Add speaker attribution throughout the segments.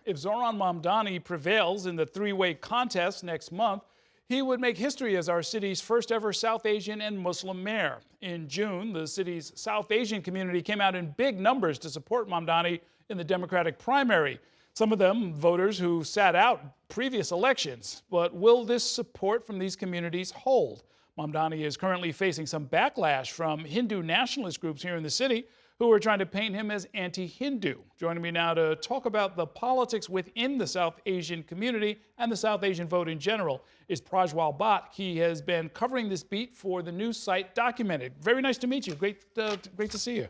Speaker 1: If Zohran Mamdani prevails in the three-way contest next month, he would make history as our city's first ever South Asian and Muslim mayor. In June, the city's South Asian community came out in big numbers to support Mamdani in the Democratic primary. Some of them voters who sat out previous elections. But will this support from these communities hold? Mamdani is currently facing some backlash from Hindu nationalist groups here in the city who are trying to paint him as anti-Hindu. Joining me now to talk about the politics within the South Asian community and the South Asian vote in general is Prajwal Bhat. He has been covering this beat for the news site Documented. Very nice to meet you. Great to see you.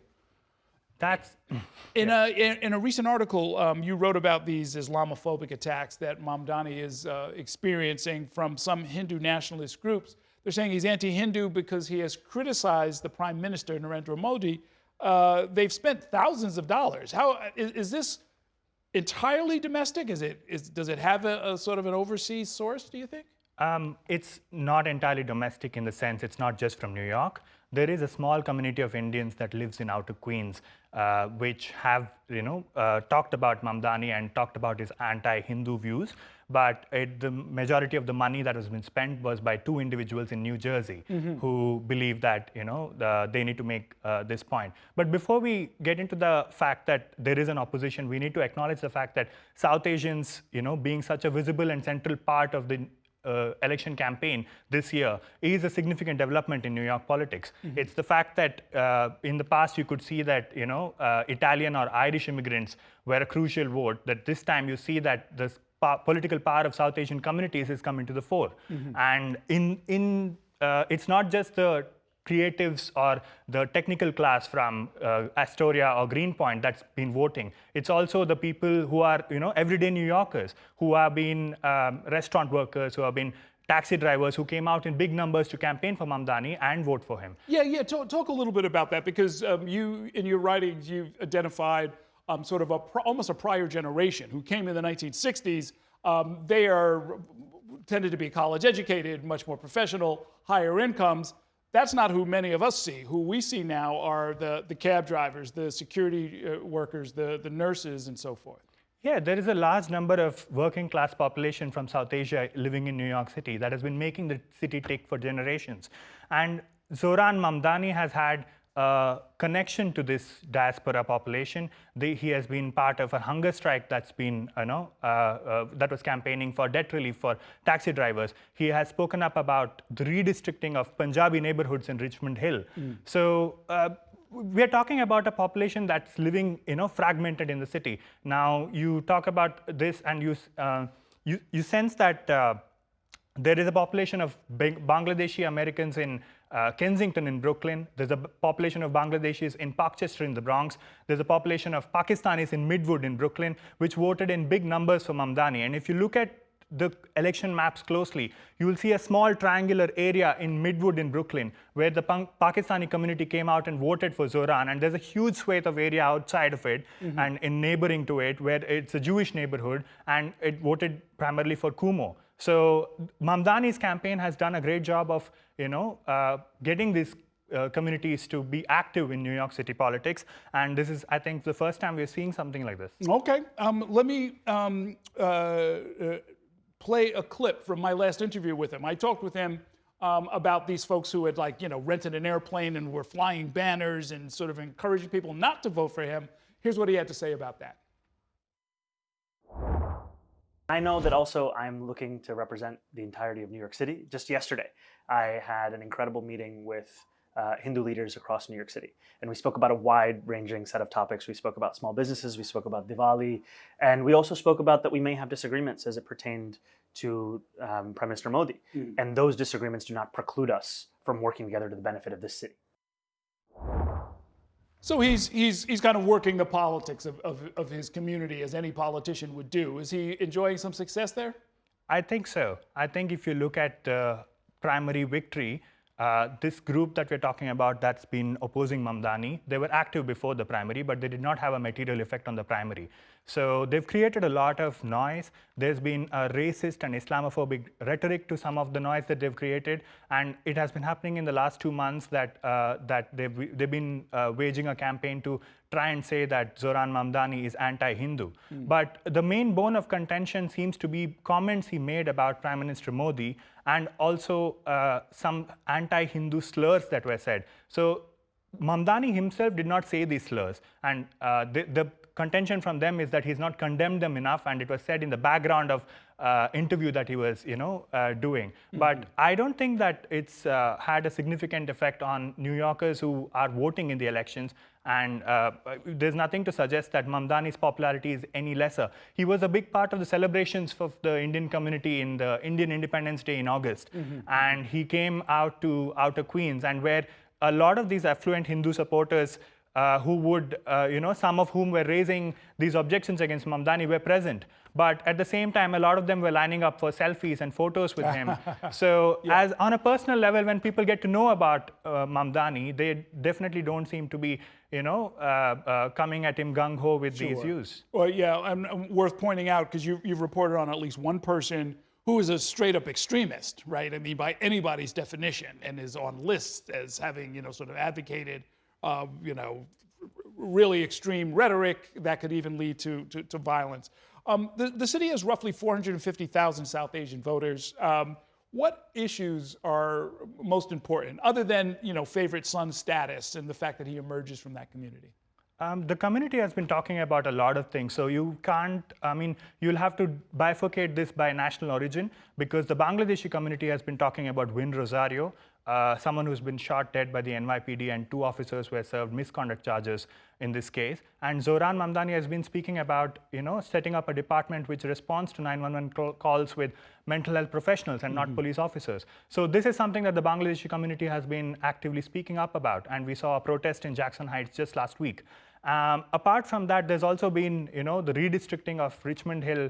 Speaker 2: That's
Speaker 1: in a recent article, you wrote about these Islamophobic attacks that Mamdani is experiencing from some Hindu nationalist groups. They're saying he's anti-Hindu because he has criticized the Prime Minister, Narendra Modi. They've spent thousands of dollars. How is this entirely domestic? Does it have a sort of an overseas source, do you think?
Speaker 2: It's not entirely domestic in the sense it's not just from New York. There is a small community of Indians that lives in outer Queens, which have, talked about Mamdani and talked about his anti-Hindu views. But the majority of the money that has been spent was by two individuals in New Jersey who believe that, they need to make this point. But before we get into the fact that there is an opposition, we need to acknowledge the fact that South Asians, being such a visible and central part of the election campaign this year is a significant development in New York politics. It's the fact that in the past you could see that Italian or Irish immigrants were a crucial vote, that this time you see that the political power of South Asian communities has come into the fore. And it's not just the creatives or the technical class from Astoria or Greenpoint that's been voting. It's also the people who are, everyday New Yorkers, who have been restaurant workers, who have been taxi drivers, who came out in big numbers to campaign for Mamdani and vote for him.
Speaker 1: Yeah. Talk a little bit about that, because you, in your writings, you've identified sort of almost a prior generation who came in the 1960s. They tended to be college educated, much more professional, higher incomes. That's not who many of us see. Who we see now are the cab drivers, the security workers, the nurses, and so forth.
Speaker 2: Yeah, there is a large number of working class population from South Asia living in New York City that has been making the city tick for generations. And Zohran Mamdani has had a connection to this diaspora population. He has been part of a hunger strike that's been, that was campaigning for debt relief for taxi drivers. He has spoken up about the redistricting of Punjabi neighborhoods in Richmond Hill. So we're talking about a population that's living, fragmented in the city. Now, you talk about this and you sense that there is a population of Bangladeshi Americans in Kensington in Brooklyn. There's a population of Bangladeshis in Parkchester in the Bronx. There's a population of Pakistanis in Midwood in Brooklyn, which voted in big numbers for Mamdani. And if you look at the election maps closely, you will see a small triangular area in Midwood in Brooklyn where the Pakistani community came out and voted for Zohran. And there's a huge swathe of area outside of it and in neighboring to it where it's a Jewish neighborhood, and it voted primarily for Kumo. So Mamdani's campaign has done a great job of, getting these communities to be active in New York City politics. And this is, I think, the first time we're seeing something like this.
Speaker 1: Okay, let me play a clip from my last interview with him. I talked with him about these folks who had rented an airplane and were flying banners and sort of encouraging people not to vote for him. Here's what he had to say about that.
Speaker 3: I know that also I'm looking to represent the entirety of New York City. Just yesterday, I had an incredible meeting with Hindu leaders across New York City. And we spoke about a wide-ranging set of topics. We spoke about small businesses, we spoke about Diwali, and we also spoke about that we may have disagreements as it pertained to Prime Minister Modi. And those disagreements do not preclude us from working together to the benefit of this city.
Speaker 1: So he's kind of working the politics of his community as any politician would do. Is he enjoying some success there?
Speaker 2: I think so. I think if you look at the primary victory, This group that we're talking about that's been opposing Mamdani, they were active before the primary, but they did not have a material effect on the primary. So they've created a lot of noise. There's been a racist and Islamophobic rhetoric to some of the noise that they've created, and it has been happening in the last 2 months that they've been waging a campaign to try and say that Zohran Mamdani is anti-Hindu. But the main bone of contention seems to be comments he made about Prime Minister Modi, and also some anti-Hindu slurs that were said. So Mamdani himself did not say these slurs, and the contention from them is that he's not condemned them enough, and it was said in the background of interview that he was doing. But I don't think that it's had a significant effect on New Yorkers who are voting in the elections, and there's nothing to suggest that Mamdani's popularity is any lesser. He was a big part of the celebrations of the Indian community in the Indian Independence Day in August, and he came out to Outer Queens, and where a lot of these affluent Hindu supporters who would, some of whom were raising these objections against Mamdani were present. But at the same time, a lot of them were lining up for selfies and photos with him. So as on a personal level, when people get to know about Mamdani, they definitely don't seem to be, coming at him gung-ho with these views.
Speaker 1: Well, yeah, and worth pointing out, because you've reported on at least one person who is a straight-up extremist, right? I mean, by anybody's definition, and is on lists as having, sort of advocated really extreme rhetoric that could even lead to violence. The city has roughly 450,000 South Asian voters. What issues are most important, other than favorite son status and the fact that he emerges from that community?
Speaker 2: The community has been talking about a lot of things. So you can't, you'll have to bifurcate this by national origin, because the Bangladeshi community has been talking about Win Rosario, someone who's been shot dead by the NYPD, and 2 officers were served misconduct charges in this case. And Zohran Mamdani has been speaking about, setting up a department which responds to 911 calls with mental health professionals and not police officers. So this is something that the Bangladeshi community has been actively speaking up about, and we saw a protest in Jackson Heights just last week. Apart from that, there's also been, the redistricting of Richmond Hill,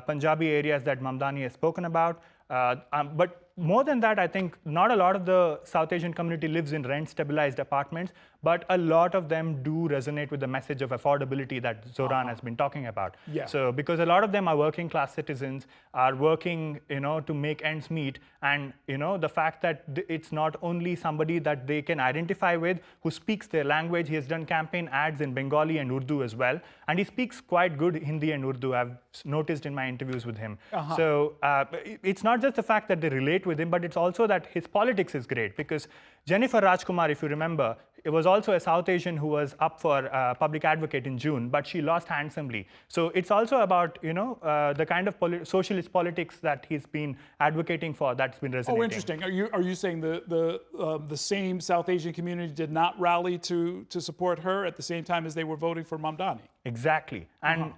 Speaker 2: Punjabi areas that Mamdani has spoken about. But more than that, I think not a lot of the South Asian community lives in rent-stabilized apartments, but a lot of them do resonate with the message of affordability that Zohran has been talking about.
Speaker 1: Yeah.
Speaker 2: So because a lot of them are working-class citizens, are working, to make ends meet, and the fact that it's not only somebody that they can identify with who speaks their language. He has done campaign ads in Bengali and Urdu as well, and he speaks quite good Hindi and Urdu. I've noticed in my interviews with him. So it's not just the fact that they relate with him, but it's also that his politics is great, because Jennifer Rajkumar, if you remember, it was also a South Asian who was up for public advocate in June, but she lost handsomely. So it's also about, the kind of socialist politics that he's been advocating for that's been resonating.
Speaker 1: Oh, interesting. Are you saying the same South Asian community did not rally to support her at the same time as they were voting for Mamdani?
Speaker 2: Exactly. And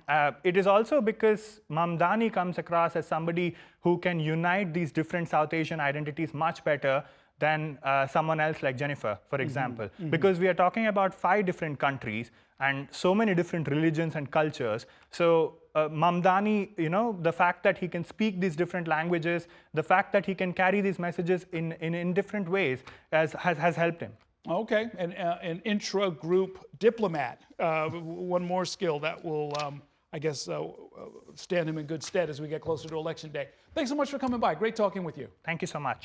Speaker 2: it is also because Mamdani comes across as somebody who can unite these different South Asian identities much better than someone else like Jennifer, for example. Because we are talking about 5 different countries and so many different religions and cultures. So Mamdani, the fact that he can speak these different languages, the fact that he can carry these messages in different ways has helped him.
Speaker 1: Okay, an intra-group diplomat, one more skill that will, I guess, stand him in good stead as we get closer to Election Day. Thanks so much for coming by. Great talking with you.
Speaker 2: Thank you so much.